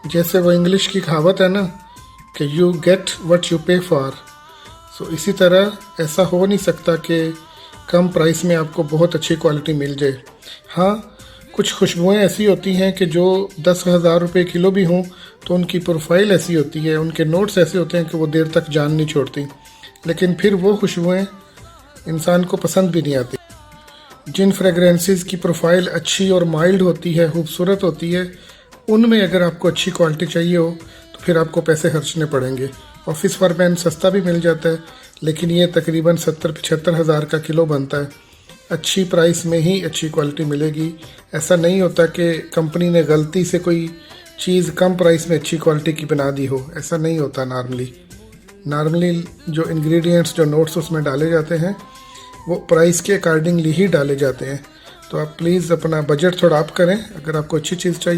जैसे वो इंग्लिश की कहावत है ना कि यू गेट व्हाट यू पे फॉर। सो इसी तरह ऐसा हो नहीं सकता कि कम प्राइस में आपको बहुत अच्छी क्वालिटी मिल जाए। हाँ, कुछ खुशबुएं ऐसी होती हैं कि जो 10,000 रुपये किलो भी हों तो उनकी प्रोफाइल ऐसी होती है, उनके नोट्स ऐसे होते हैं कि वो देर तक जान नहीं छोड़ती, लेकिन फिर वो खुशबुएं इंसान को पसंद भी नहीं आती। जिन फ्रेगरेंसेस की प्रोफाइल अच्छी और माइल्ड होती है, खूबसूरत होती है, उनमें अगर आपको अच्छी क्वालिटी चाहिए हो तो फिर आपको पैसे खर्चने पड़ेंगे। ऑफिस फॉर मैन सस्ता भी मिल जाता है, लेकिन ये तकरीबन 70-75 हज़ार का किलो बनता है। अच्छी प्राइस में ही अच्छी क्वालिटी मिलेगी। ऐसा नहीं होता कि कंपनी ने गलती से कोई चीज़ कम प्राइस में अच्छी क्वालिटी की बना दी हो, ऐसा नहीं होता। नॉर्मली जो इंग्रेडिएंट्स, जो नोट्स उसमें डाले जाते हैं वो प्राइस के अकॉर्डिंगली ही डाले जाते हैं। तो आप प्लीज़ अपना बजट थोड़ा अप करें अगर आपको अच्छी चीज़ चाहिए।